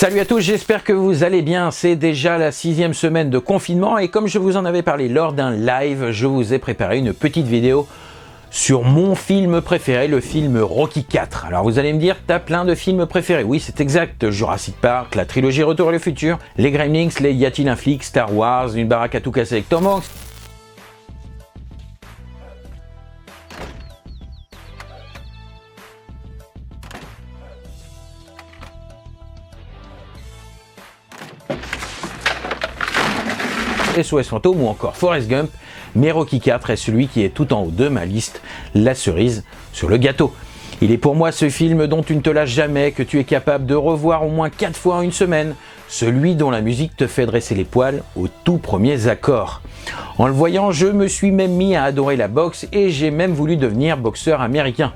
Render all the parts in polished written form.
Salut à tous, j'espère que vous allez bien. C'est déjà la 6e semaine de confinement et comme je vous en avais parlé lors d'un live, je vous ai préparé une petite vidéo sur mon film préféré, le film Rocky IV. Alors vous allez me dire, t'as plein de films préférés. Oui, c'est exact. Jurassic Park, la trilogie Retour vers le futur, les Gremlins, les Y a-t-il un flic, Star Wars, une baraque à tout casser avec Tom Hanks. SOS Fantôme ou encore Forrest Gump, mais Rocky IV est celui qui est tout en haut de ma liste, la cerise sur le gâteau. Il est pour moi ce film dont tu ne te lasses jamais, que tu es capable de revoir au moins 4 fois en une semaine, celui dont la musique te fait dresser les poils aux tout premiers accords. En le voyant, je me suis même mis à adorer la boxe et j'ai même voulu devenir boxeur américain.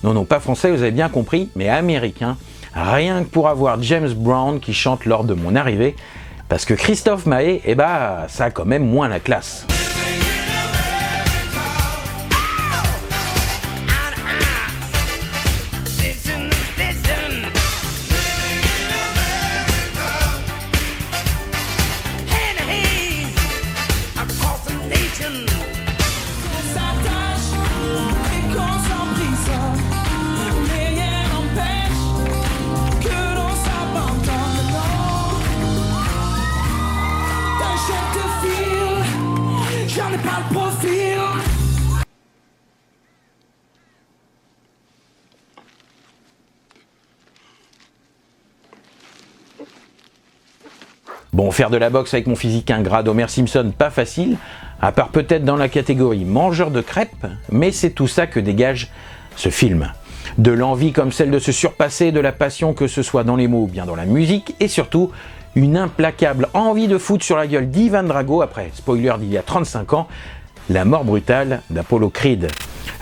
Non, pas français, vous avez bien compris, mais américain, rien que pour avoir James Brown qui chante lors de mon arrivée. Parce que Christophe Maé, ça a quand même moins la classe. Bon, faire de la boxe avec mon physique ingrat d'Homer Simpson, pas facile, à part peut-être dans la catégorie mangeur de crêpes, mais c'est tout ça que dégage ce film. De l'envie comme celle de se surpasser, de la passion que ce soit dans les mots ou bien dans la musique, et surtout une implacable envie de foutre sur la gueule d'Ivan Drago après, spoiler d'il y a 35 ans, la mort brutale d'Apollo Creed.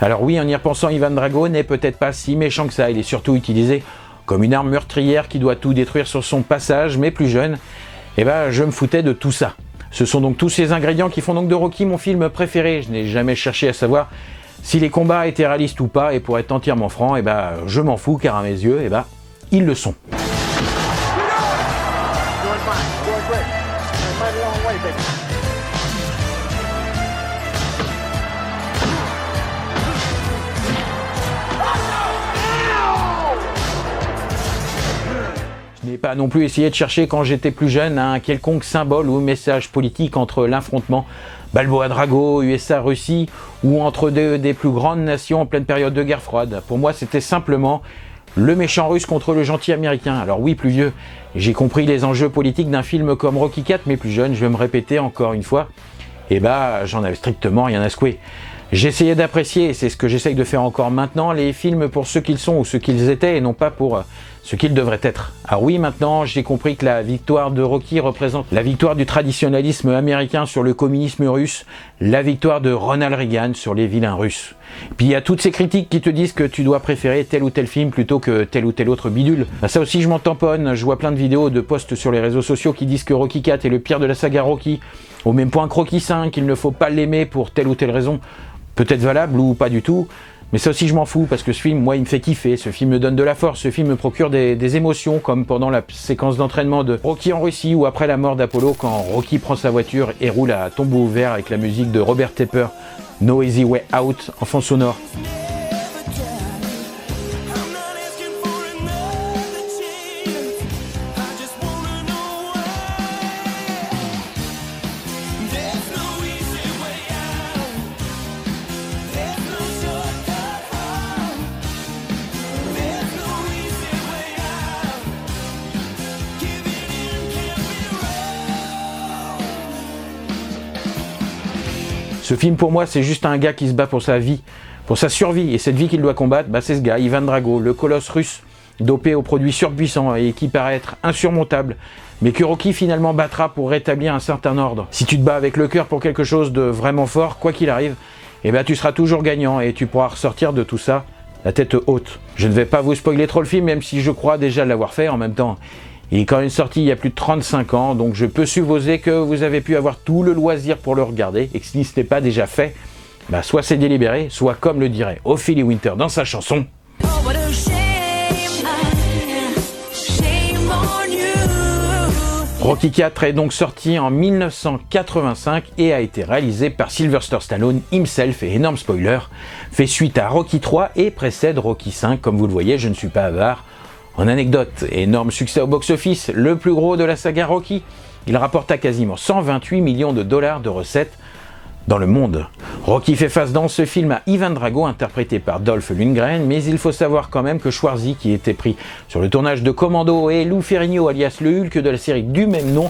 Alors oui, en y repensant, Ivan Drago n'est peut-être pas si méchant que ça, il est surtout utilisé comme une arme meurtrière qui doit tout détruire sur son passage, mais plus jeune, je me foutais de tout ça. Ce sont donc tous ces ingrédients qui font donc de Rocky mon film préféré. Je n'ai jamais cherché à savoir si les combats étaient réalistes ou pas, et pour être entièrement franc, je m'en fous car à mes yeux, ils le sont. Je n'ai pas non plus essayé de chercher quand j'étais plus jeune un quelconque symbole ou message politique entre l'affrontement Balboa-Drago, USA-Russie ou entre deux des plus grandes nations en pleine période de guerre froide. Pour moi, c'était simplement le méchant russe contre le gentil américain. Alors oui, plus vieux, j'ai compris les enjeux politiques d'un film comme Rocky IV, mais plus jeune, je vais me répéter encore une fois, j'en avais strictement rien à secouer. J'essayais d'apprécier, et c'est ce que j'essaye de faire encore maintenant, les films pour ce qu'ils sont ou ce qu'ils étaient et non pas pour ce qu'ils devraient être. Alors oui, maintenant j'ai compris que la victoire de Rocky représente la victoire du traditionnalisme américain sur le communisme russe, la victoire de Ronald Reagan sur les vilains russes. Puis il y a toutes ces critiques qui te disent que tu dois préférer tel ou tel film plutôt que tel ou tel autre bidule. Ça aussi je m'en tamponne, je vois plein de vidéos, de posts sur les réseaux sociaux qui disent que Rocky IV est le pire de la saga Rocky, au même point que Rocky V, qu'il ne faut pas l'aimer pour telle ou telle raison. Peut-être valable ou pas du tout, mais ça aussi je m'en fous parce que ce film, moi, il me fait kiffer, ce film me donne de la force, ce film me procure des émotions comme pendant la séquence d'entraînement de Rocky en Russie ou après la mort d'Apollo quand Rocky prend sa voiture et roule à tombeau ouvert avec la musique de Robert Tepper, No Easy Way Out en fond sonore. Ce film pour moi c'est juste un gars qui se bat pour sa vie, pour sa survie, et cette vie qu'il doit combattre, c'est ce gars, Ivan Drago, le colosse russe, dopé aux produits surpuissants et qui paraît être insurmontable, mais que Rocky finalement battra pour rétablir un certain ordre. Si tu te bats avec le cœur pour quelque chose de vraiment fort, quoi qu'il arrive, tu seras toujours gagnant et tu pourras ressortir de tout ça la tête haute. Je ne vais pas vous spoiler trop le film, même si je crois déjà l'avoir fait en même temps. Il est quand même sorti il y a plus de 35 ans, donc je peux supposer que vous avez pu avoir tout le loisir pour le regarder, et que si ce n'est pas déjà fait, soit c'est délibéré, soit comme le dirait Ophélie Winter dans sa chanson. Oh, what a shame, shame on you. Rocky IV est donc sorti en 1985 et a été réalisé par Sylvester Stallone himself, et énorme spoiler, fait suite à Rocky III et précède Rocky V. Comme vous le voyez, je ne suis pas avare en anecdote. Énorme succès au box-office, le plus gros de la saga Rocky. Il rapporta quasiment 128 millions de dollars de recettes dans le monde. Rocky fait face dans ce film à Ivan Drago, interprété par Dolph Lundgren, mais il faut savoir quand même que Schwarzy, qui était pris sur le tournage de Commando, et Lou Ferrigno, alias le Hulk de la série du même nom,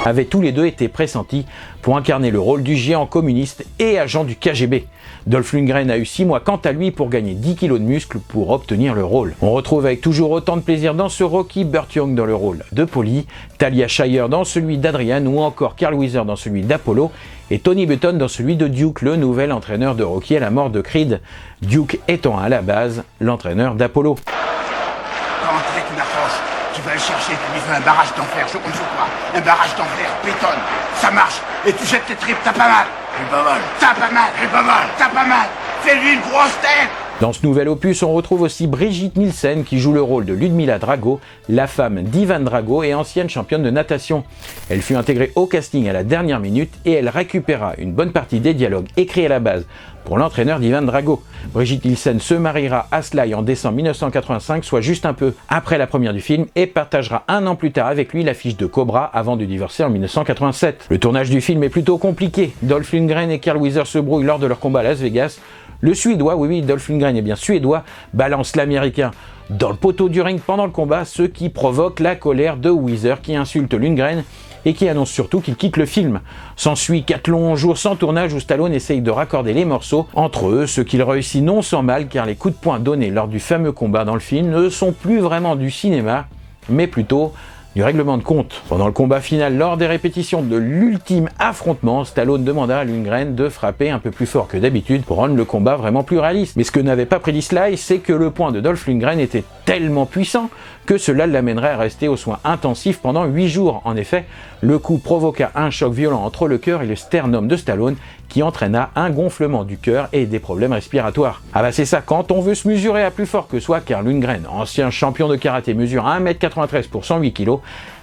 avaient tous les deux été pressentis pour incarner le rôle du géant communiste et agent du KGB. Dolph Lundgren a eu 6 mois quant à lui pour gagner 10 kilos de muscles pour obtenir le rôle. On retrouve avec toujours autant de plaisir dans ce Rocky Burt Young dans le rôle de Paulie, Talia Shire dans celui d'Adrian, ou encore Carl Weathers dans celui d'Apollo, et Tony Button dans celui de Duke, le nouvel entraîneur de Rocky à la mort de Creed, Duke étant à la base l'entraîneur d'Apollo. Quand tu approches, tu vas le chercher, tu lui fais un barrage d'enfer, je compte sur toi. Un barrage d'enfer, bétonne, ça marche, et tu jettes tes tripes, t'as pas mal. J'ai pas mal. T'as pas mal. J'ai pas mal. T'as pas mal. Fais-lui une grosse tête. Dans ce nouvel opus, on retrouve aussi Brigitte Nielsen qui joue le rôle de Ludmila Drago, la femme d'Ivan Drago et ancienne championne de natation. Elle fut intégrée au casting à la dernière minute et elle récupéra une bonne partie des dialogues écrits à la base pour l'entraîneur d'Ivan Drago. Brigitte Nielsen se mariera à Sly en décembre 1985, soit juste un peu après la première du film, et partagera un an plus tard avec lui l'affiche de Cobra avant de divorcer en 1987. Le tournage du film est plutôt compliqué. Dolph Lundgren et Carl Weathers se brouillent lors de leur combat à Las Vegas. Le Suédois, oui, Dolph Lundgren est bien suédois, balance l'Américain dans le poteau du ring pendant le combat, ce qui provoque la colère de Weathers qui insulte Lundgren et qui annonce surtout qu'il quitte le film. S'ensuit 4 longs jours sans tournage où Stallone essaye de raccorder les morceaux entre eux, ce qu'il réussit non sans mal car les coups de poing donnés lors du fameux combat dans le film ne sont plus vraiment du cinéma, mais plutôt du règlement de compte. Pendant le combat final, lors des répétitions de l'ultime affrontement, Stallone demanda à Lundgren de frapper un peu plus fort que d'habitude pour rendre le combat vraiment plus réaliste. Mais ce que n'avait pas prédit Sly, c'est que le poing de Dolph Lundgren était tellement puissant que cela l'amènerait à rester aux soins intensifs pendant 8 jours. En effet, le coup provoqua un choc violent entre le cœur et le sternum de Stallone qui entraîna un gonflement du cœur et des problèmes respiratoires. Ah bah c'est ça, quand on veut se mesurer à plus fort que soi, car Lundgren, ancien champion de karaté, mesure 1m93 pour 108 kg,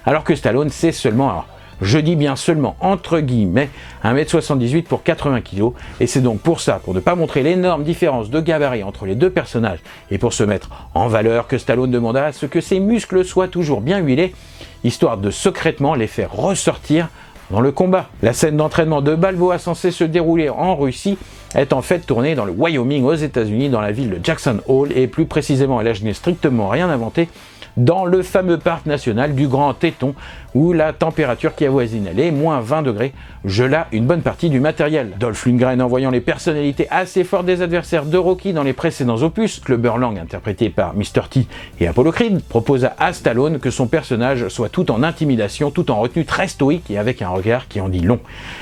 alors que Stallone c'est seulement, alors je dis bien seulement entre guillemets, 1m78 pour 80 kg, et c'est donc pour ça, pour ne pas montrer l'énorme différence de gabarit entre les deux personnages, et pour se mettre en valeur, que Stallone demanda à ce que ses muscles soient toujours bien huilés, histoire de secrètement les faire ressortir dans le combat. La scène d'entraînement de Balboa censée se dérouler en Russie est en fait tournée dans le Wyoming aux États-Unis, dans la ville de Jackson Hole, et plus précisément, et là je n'ai strictement rien inventé, dans le fameux parc national du Grand Téton, où la température qui avoisine les moins 20 degrés gela une bonne partie du matériel. Dolph Lundgren, en voyant les personnalités assez fortes des adversaires de Rocky dans les précédents opus, Clubber Lang interprété par Mr. T et Apollo Creed, proposa à Stallone que son personnage soit tout en intimidation, tout en retenue très stoïque et avec un regard qui en dit long.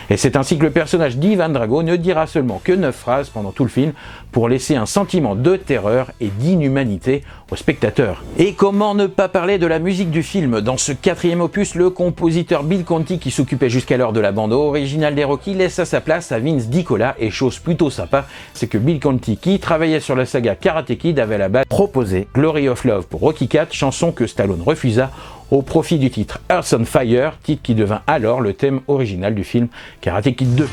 Et c'est ainsi que le personnage d'Ivan Drago ne dira seulement que 9 phrases pendant tout le film pour laisser un sentiment de terreur et d'inhumanité aux spectateurs. Et comment ne pas parler de la musique du film? Dans ce 4e opus, le compositeur Bill Conti, qui s'occupait jusqu'alors de la bande originale des Rocky, laissa sa place à Vince DiCola, et chose plutôt sympa, c'est que Bill Conti, qui travaillait sur la saga Karate Kid, avait à la base proposé Glory of Love pour Rocky IV, chanson que Stallone refusa au profit du titre Earth on Fire, titre qui devint alors le thème original du film Karate Kid 2.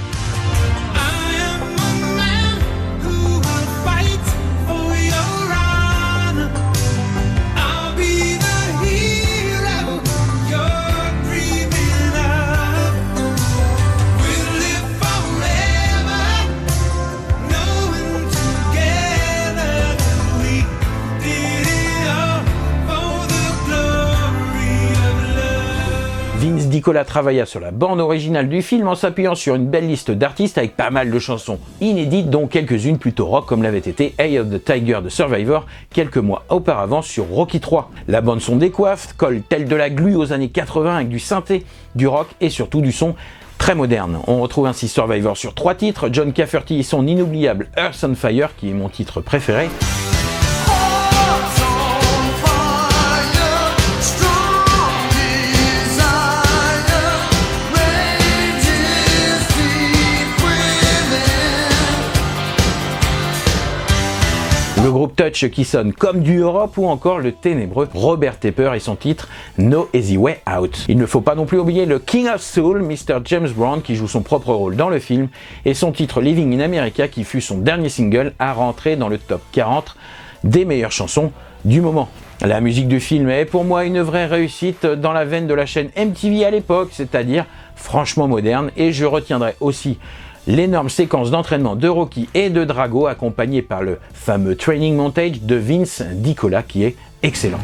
Vince DiCola travailla sur la bande originale du film en s'appuyant sur une belle liste d'artistes avec pas mal de chansons inédites, dont quelques-unes plutôt rock comme l'avait été Eye of the Tiger de Survivor quelques mois auparavant sur Rocky III. La bande son décoiffe, colle telle de la glu aux années 80 avec du synthé, du rock et surtout du son très moderne. On retrouve ainsi Survivor sur 3 titres, John Cafferty et son inoubliable Earth on Fire qui est mon titre préféré. Le groupe touch qui sonne comme du Europe, ou encore le ténébreux Robert Tepper et son titre No Easy Way Out. Il ne faut pas non plus oublier le King of Soul, Mr. James Brown, qui joue son propre rôle dans le film, et son titre Living in America, qui fut son dernier single à rentrer dans le top 40 des meilleures chansons du moment. La musique du film est pour moi une vraie réussite dans la veine de la chaîne MTV à l'époque, c'est-à-dire franchement moderne, et je retiendrai aussi l'énorme séquence d'entraînement de Rocky et de Drago accompagnée par le fameux training montage de Vince DiCola qui est excellent.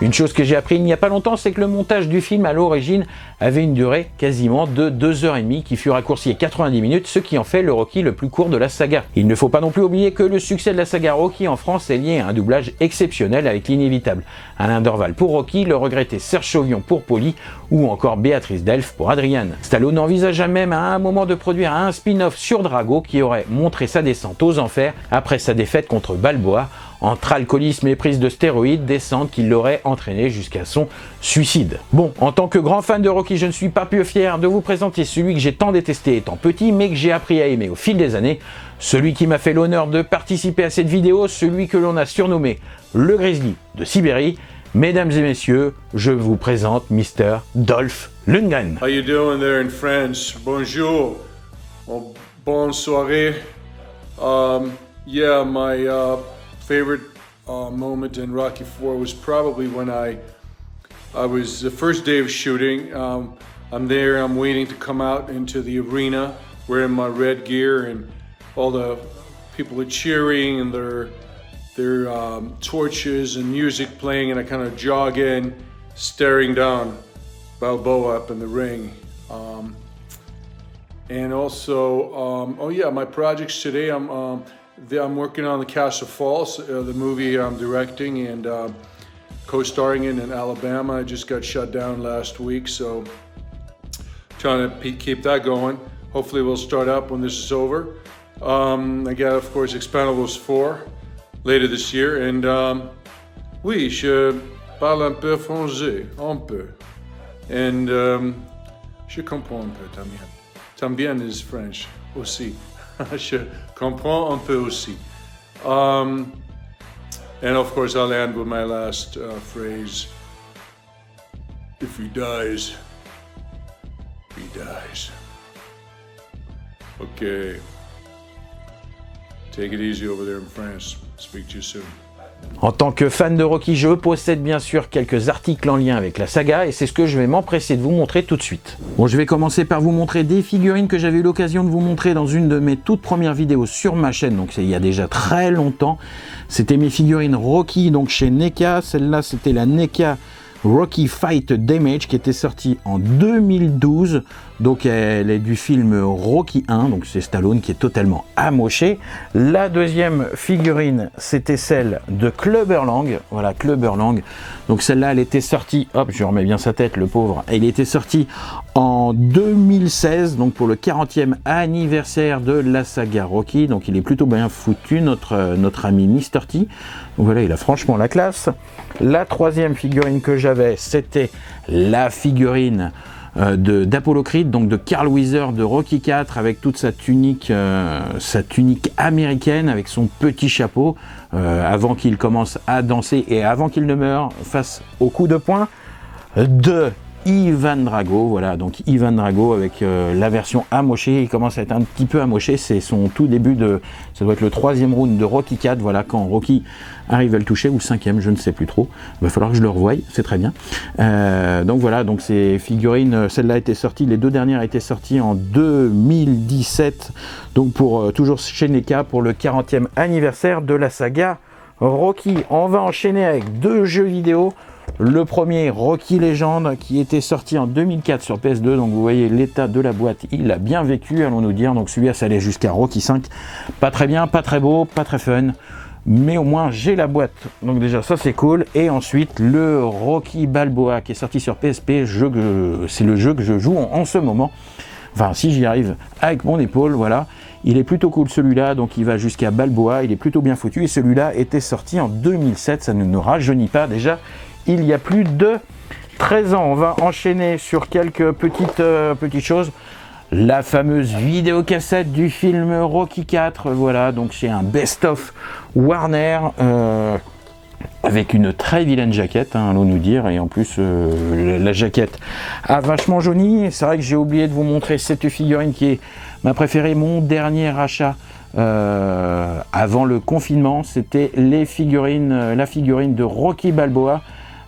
Une chose que j'ai appris il n'y a pas longtemps, c'est que le montage du film à l'origine avait une durée quasiment de 2h30 qui fut raccourcie à 90 minutes, ce qui en fait le Rocky le plus court de la saga. Il ne faut pas non plus oublier que le succès de la saga Rocky en France est lié à un doublage exceptionnel avec l'inévitable Alain Dorval pour Rocky, le regretté Serge Chauvion pour Paulie ou encore Béatrice Delphes pour Adriane. Stallone envisagea même à un moment de produire un spin-off sur Drago qui aurait montré sa descente aux enfers après sa défaite contre Balboa, entre alcoolisme et prise de stéroïdes, descente qui l'aurait entraîné jusqu'à son suicide. Bon, en tant que grand fan de Rocky, je ne suis pas plus fier de vous présenter celui que j'ai tant détesté étant petit, mais que j'ai appris à aimer au fil des années, celui qui m'a fait l'honneur de participer à cette vidéo, celui que l'on a surnommé le Grizzly de Sibérie. Mesdames et messieurs, je vous présente Mr. Dolph Lundgren. How you doing there in France? Bonjour. Bonne soirée. Yeah, my favorite moment in Rocky IV was probably when I was the first day of shooting. I'm there, I'm waiting to come out into the arena wearing my red gear, and all the people are cheering and their torches and music playing, and I kind of jog in, staring down Balboa up in the ring. And also, oh yeah, my projects today, I'm working on The Castle Falls, the movie I'm directing and co-starring in Alabama. I just got shut down last week, so trying to keep that going. Hopefully we'll start up when this is over. I got, of course, Expendables 4 later this year, and oui, je parle un peu français, un peu. And je comprends un peu también. También is French, aussi. Je comprends un peu aussi. And of course, I'll end with my last phrase. If he dies, he dies. Okay. Take it easy over there in France. Speak to you soon. En tant que fan de Rocky, je possède bien sûr quelques articles en lien avec la saga et c'est ce que je vais m'empresser de vous montrer tout de suite. Bon, je vais commencer par vous montrer des figurines que j'avais eu l'occasion de vous montrer dans une de mes toutes premières vidéos sur ma chaîne, donc c'est il y a déjà très longtemps. C'était mes figurines Rocky, donc chez NECA. Celle-là, c'était la NECA Rocky Fight Damage qui était sortie en 2012, donc elle est du film Rocky 1, donc c'est Stallone qui est totalement amoché. La deuxième figurine, c'était celle de Clubber Lang, voilà, Clubber Lang, donc celle-là elle était sortie, hop, je remets bien sa tête le pauvre, elle était sortie en 2016, donc pour le 40e anniversaire de la saga Rocky, donc il est plutôt bien foutu, notre ami Mr. T, donc voilà, il a franchement la classe. La troisième figurine que j'avais, c'était la figurine d'Apollo Creed, donc de Carl Wheezer de Rocky IV, avec toute sa tunique américaine, avec son petit chapeau, avant qu'il commence à danser et avant qu'il ne meure face au coup de poing de Ivan Drago. Voilà, donc Ivan Drago avec la version amochée, il commence à être un petit peu amoché, c'est son tout début de, ça doit être le 3e round de Rocky IV, voilà, quand Rocky arrive à le toucher, ou le 5e, je ne sais plus trop, il va falloir que je le revoie, c'est très bien. Donc voilà, donc ces figurines, celle-là a été sortie, les deux dernières étaient sorties en 2017, donc pour toujours chez NECA, pour le 40e anniversaire de la saga Rocky. On va enchaîner avec deux jeux vidéo. Le premier, Rocky Legend, qui était sorti en 2004 sur PS2, donc vous voyez l'état de la boîte, il a bien vécu, allons-nous dire, donc celui-là ça allait jusqu'à Rocky 5, pas très bien, pas très beau, pas très fun, mais au moins j'ai la boîte, donc déjà ça c'est cool. Et ensuite le Rocky Balboa qui est sorti sur PSP, c'est le jeu que je joue en ce moment. enfin si j'y arrive avec mon épaule, voilà. Il est plutôt cool celui-là, donc il va jusqu'à Balboa, il est plutôt bien foutu, et celui-là était sorti en 2007, ça ne nous rajeunit pas déjà, il y a plus de 13 ans. On va enchaîner sur quelques petites choses. La fameuse vidéocassette du film Rocky 4, voilà, donc c'est un best-of Warner, avec une très vilaine jaquette, hein, allons nous dire, et en plus la jaquette a vachement jauni. C'est vrai que j'ai oublié de vous montrer cette figurine qui est ma préférée, mon dernier achat avant le confinement, c'était la figurine de Rocky Balboa,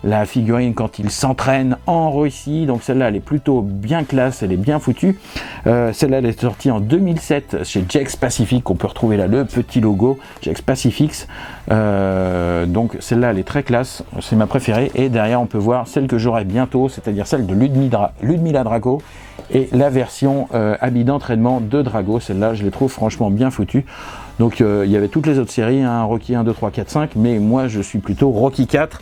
la figurine quand il s'entraîne en Russie. Donc celle-là elle est plutôt bien classe, elle est bien foutue. Celle-là elle est sortie en 2007 chez Jakks Pacific, on peut retrouver là le petit logo Jakks Pacific. Donc celle-là elle est très classe, c'est ma préférée. Et derrière on peut voir celle que j'aurai bientôt, c'est-à-dire celle de Ludmila Drago et la version habit d'entraînement de Drago. Celle-là je les trouve franchement bien foutues. Donc il y avait toutes les autres séries, hein, Rocky 1, 2, 3, 4, 5, mais moi je suis plutôt Rocky 4.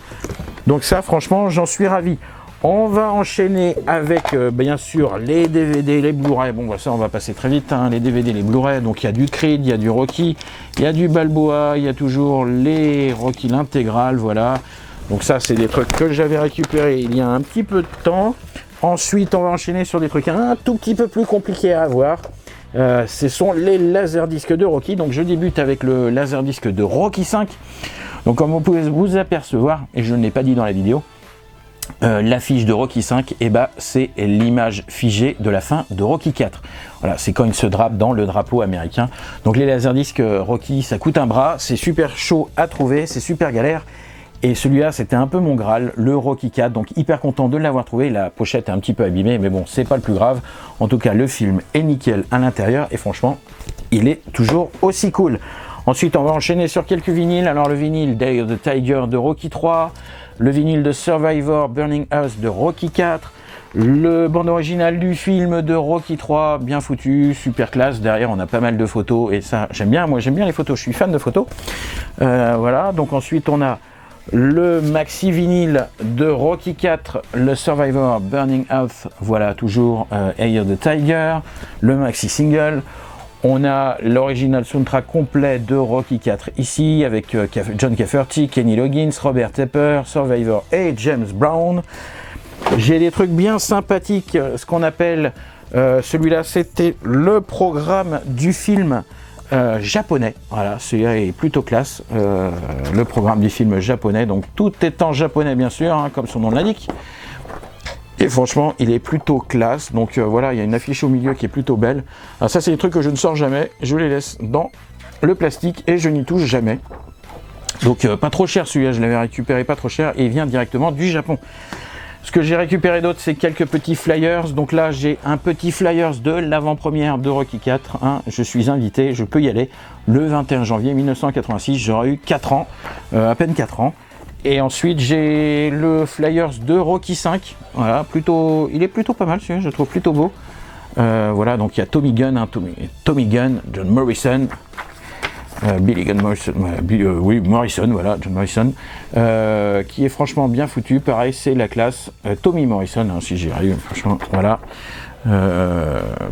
Donc ça franchement j'en suis ravi. On va enchaîner avec bien sûr les DVD, les Blu-ray. Bon bah ça on va passer très vite, hein, les DVD, les Blu-ray. Donc il y a du Creed, il y a du Rocky, il y a du Balboa, il y a toujours les Rocky l'intégrale, voilà. Donc ça c'est des trucs que j'avais récupérés il y a un petit peu de temps. Ensuite on va enchaîner sur des trucs un tout petit peu plus compliqués à avoir. Ce sont les laserdiscs de Rocky. Donc je débute avec le laserdisc de Rocky 5. Donc comme vous pouvez vous apercevoir, et je ne l'ai pas dit dans la vidéo, l'affiche de Rocky 5, et bah, c'est l'image figée de la fin de Rocky 4. Voilà, c'est quand il se drape dans le drapeau américain. Donc les laserdiscs Rocky, ça coûte un bras, c'est super chaud à trouver, c'est super galère. Et celui-là, c'était un peu mon Graal, le Rocky 4, donc hyper content de l'avoir trouvé. La pochette est un petit peu abîmée, mais bon, c'est pas le plus grave. En tout cas, le film est nickel à l'intérieur, et franchement, il est toujours aussi cool. Ensuite, on va enchaîner sur quelques vinyles. Alors, le vinyle Day of the Tiger de Rocky 3, le vinyle de Survivor Burning House de Rocky 4, le bande originale du film de Rocky 3, bien foutu, super classe. Derrière, on a pas mal de photos, et ça, j'aime bien. Moi, j'aime bien les photos, je suis fan de photos. Voilà, donc ensuite, on a le maxi vinyle de Rocky 4, le Survivor Burning House, voilà toujours Eye of the Tiger, le maxi single. On a l'original soundtrack complet de Rocky 4 ici, avec John Cafferty, Kenny Loggins, Robert Tepper, Survivor et James Brown. J'ai des trucs bien sympathiques, ce qu'on appelle, celui-là c'était le programme du film japonais, voilà, celui-là est plutôt classe, le programme du film japonais, donc tout est en japonais bien sûr, hein, comme son nom l'indique, et franchement il est plutôt classe. Donc voilà, il y a une affiche au milieu qui est plutôt belle. Alors ça c'est des trucs que je ne sors jamais, je les laisse dans le plastique et je n'y touche jamais. Donc pas trop cher celui-là, je l'avais récupéré pas trop cher et il vient directement du Japon. Ce que j'ai récupéré d'autre, c'est quelques petits flyers. Donc là, j'ai un petit flyers de l'avant-première de Rocky 4. Hein. Je suis invité, je peux y aller. Le 21 janvier 1986, j'aurai eu 4 ans, à peine 4 ans. Et ensuite, j'ai le flyers de Rocky 5. Voilà, il est plutôt pas mal, celui-là, je le trouve plutôt beau. Voilà, donc il y a Tommy Gunn, hein, Tommy Gunn, John Morrison. Billy Gunn Morrison, oui, Morrison, voilà, John Morrison, qui est franchement bien foutu. Pareil, c'est la classe. Tommy Morrison, hein, si j'y arrive, franchement, voilà.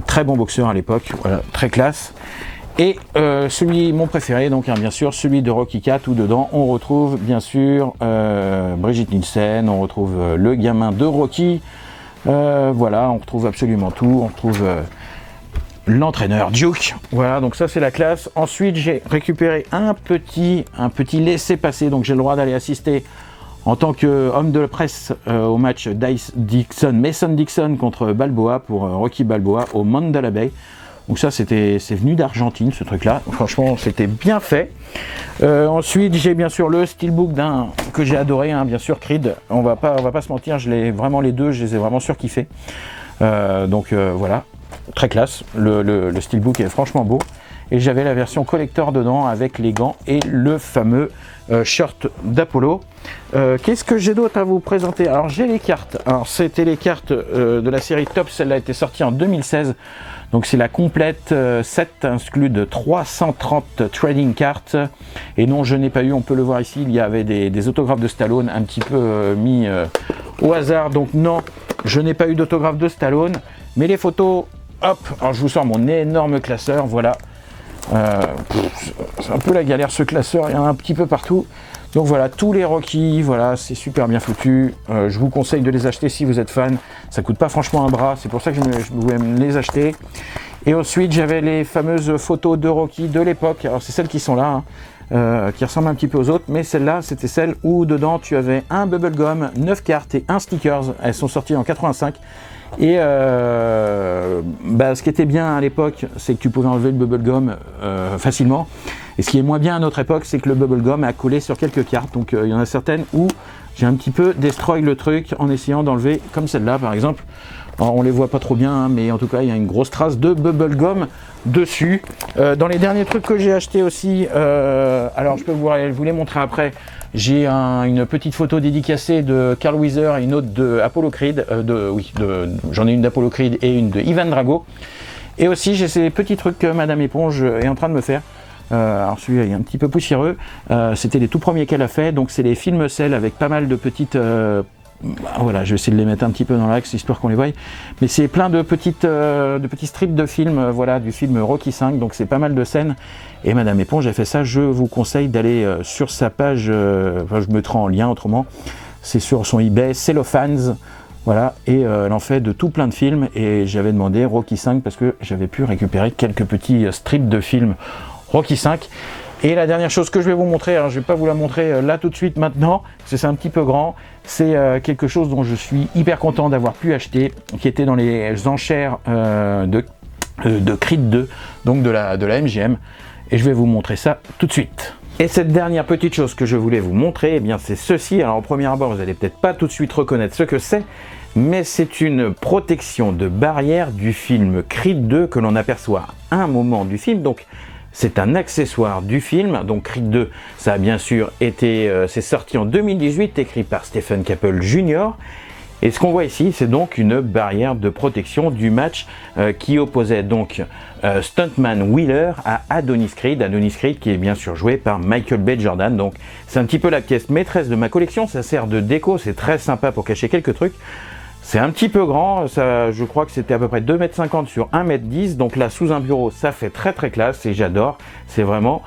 Très bon boxeur à l'époque, voilà, très classe. Et mon préféré, donc hein, bien sûr, celui de Rocky 4, où dedans on retrouve bien sûr Brigitte Nielsen, on retrouve le gamin de Rocky, voilà, on retrouve absolument tout, on retrouve l'entraîneur Duke, voilà, donc ça c'est la classe. Ensuite j'ai récupéré un petit laissez-passer, donc j'ai le droit d'aller assister en tant qu'homme de presse au match Mason Dixon contre Balboa pour Rocky Balboa au Mandalay Bay. Donc ça c'est venu d'Argentine ce truc là, franchement c'était bien fait. Ensuite j'ai bien sûr le steelbook que j'ai adoré, hein, bien sûr Creed, on va pas se mentir, je les ai vraiment surkiffés. Donc voilà, très classe, le steelbook est franchement beau. Et j'avais la version collector dedans avec les gants et le fameux shirt d'Apollo. Qu'est-ce que j'ai d'autre à vous présenter? Alors j'ai les cartes, alors c'était les cartes de la série Top, celle-là a été sortie en 2016. Donc c'est la complète set inclus de 330 trading cards. Et non, je n'ai pas eu, on peut le voir ici, il y avait des autographes de Stallone un petit peu mis au hasard. Donc non, je n'ai pas eu d'autographe de Stallone. Mais les photos hop, alors je vous sors mon énorme classeur, voilà. C'est un peu la galère ce classeur, il y en a un petit peu partout. Donc voilà, tous les Rocky, voilà, c'est super bien foutu. Je vous conseille de les acheter si vous êtes fan. Ça coûte pas franchement un bras, c'est pour ça que je voulais me les acheter. Et ensuite, j'avais les fameuses photos de Rocky de l'époque. Alors c'est celles qui sont là, qui ressemblent un petit peu aux autres, mais celle-là, c'était celle où dedans tu avais un bubblegum, 9 cartes et un stickers. Elles sont sorties en 85. Et ce qui était bien à l'époque, c'est que tu pouvais enlever le bubblegum facilement. Et ce qui est moins bien à notre époque, c'est que le bubblegum a collé sur quelques cartes. Donc il y en a certaines où j'ai un petit peu destroy le truc en essayant d'enlever, comme celle-là par exemple. Alors, on les voit pas trop bien, hein, mais en tout cas il y a une grosse trace de bubblegum dessus. Dans les derniers trucs que j'ai acheté aussi, alors je peux vous les montrer après. J'ai une petite photo dédicacée de Carl Wheezer et une autre de Apollo Creed. J'en ai une d'Apollo Creed et une de Ivan Drago. Et aussi j'ai ces petits trucs que Madame Éponge est en train de me faire. Alors celui-là il est un petit peu poussiéreux. C'était les tout premiers qu'elle a fait. Donc c'est les films Cell avec pas mal de petites... voilà, je vais essayer de les mettre un petit peu dans l'axe, histoire qu'on les voie. Mais c'est plein de petits strips de films, voilà, du film Rocky V, donc c'est pas mal de scènes. Et Madame Éponge a fait ça, je vous conseille d'aller sur sa page, je mettrai en lien autrement, c'est sur son eBay, Cellophans, voilà, et elle en fait de tout plein de films, et j'avais demandé Rocky V parce que j'avais pu récupérer quelques petits strips de films Rocky V. Et la dernière chose que je vais vous montrer, alors je ne vais pas vous la montrer là tout de suite maintenant, parce que c'est un petit peu grand, c'est quelque chose dont je suis hyper content d'avoir pu acheter, qui était dans les enchères de Creed 2, donc de la MGM, et je vais vous montrer ça tout de suite. Et cette dernière petite chose que je voulais vous montrer, eh bien c'est ceci. Alors au premier abord, vous n'allez peut-être pas tout de suite reconnaître ce que c'est, mais c'est une protection de barrière du film Creed 2 que l'on aperçoit à un moment du film, donc c'est un accessoire du film. Donc Creed 2, ça a bien sûr été, c'est sorti en 2018, écrit par Stephen Caple Jr. Et ce qu'on voit ici, c'est donc une barrière de protection du match qui opposait donc Stuntman Wheeler à Adonis Creed qui est bien sûr joué par Michael B. Jordan. Donc c'est un petit peu la pièce maîtresse de ma collection, ça sert de déco, c'est très sympa pour cacher quelques trucs. C'est un petit peu grand, ça, je crois que c'était à peu près 2,50 m sur 1,10 m, donc là sous un bureau ça fait très très classe et j'adore, c'est vraiment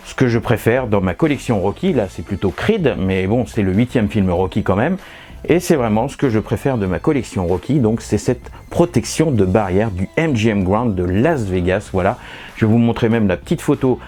ce que je préfère dans ma collection Rocky. Là c'est plutôt Creed, mais bon c'est le 8e film Rocky quand même, et c'est vraiment ce que je préfère de ma collection Rocky, donc c'est cette protection de barrière du MGM Grand de Las Vegas. Voilà, je vais vous montrer même la petite photo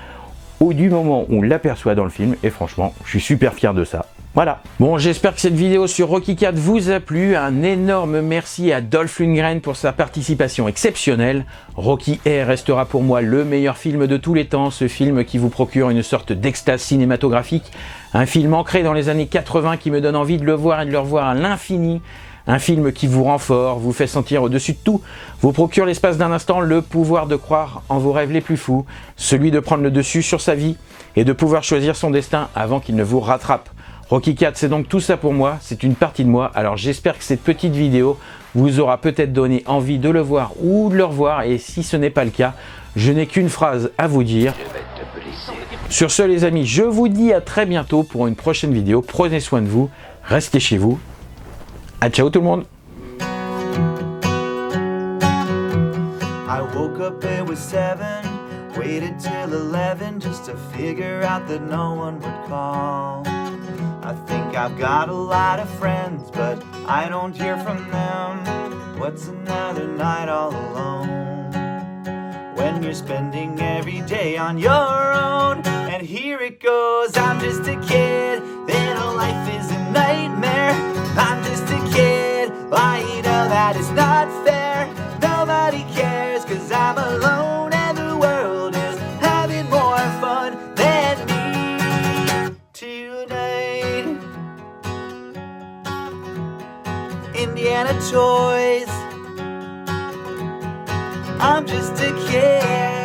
du moment où on l'aperçoit dans le film, et franchement je suis super fier de ça. Voilà. Bon, j'espère que cette vidéo sur Rocky IV vous a plu. Un énorme merci à Dolph Lundgren pour sa participation exceptionnelle. Rocky R restera pour moi le meilleur film de tous les temps, ce film qui vous procure une sorte d'extase cinématographique. Un film ancré dans les années 80 qui me donne envie de le voir et de le revoir à l'infini. Un film qui vous rend fort, vous fait sentir au-dessus de tout, vous procure l'espace d'un instant le pouvoir de croire en vos rêves les plus fous, celui de prendre le dessus sur sa vie et de pouvoir choisir son destin avant qu'il ne vous rattrape. Rocky IV, c'est donc tout ça pour moi, c'est une partie de moi, alors j'espère que cette petite vidéo vous aura peut-être donné envie de le voir ou de le revoir, et si ce n'est pas le cas, je n'ai qu'une phrase à vous dire. Sur ce les amis, je vous dis à très bientôt pour une prochaine vidéo, prenez soin de vous, restez chez vous, à ciao tout le monde. I woke up, it was 7, waited till 11 just to figure out that no one would call. I think I've got a lot of friends, but I don't hear from them. What's another night all alone? When you're spending every day on your own. And here it goes, I'm just a kid, then all life is a nightmare. I'm just a kid, I know that it's not fair. Nobody cares, cause I'm alone and the world is having more fun than me tonight. Indiana toys, I'm just a kid.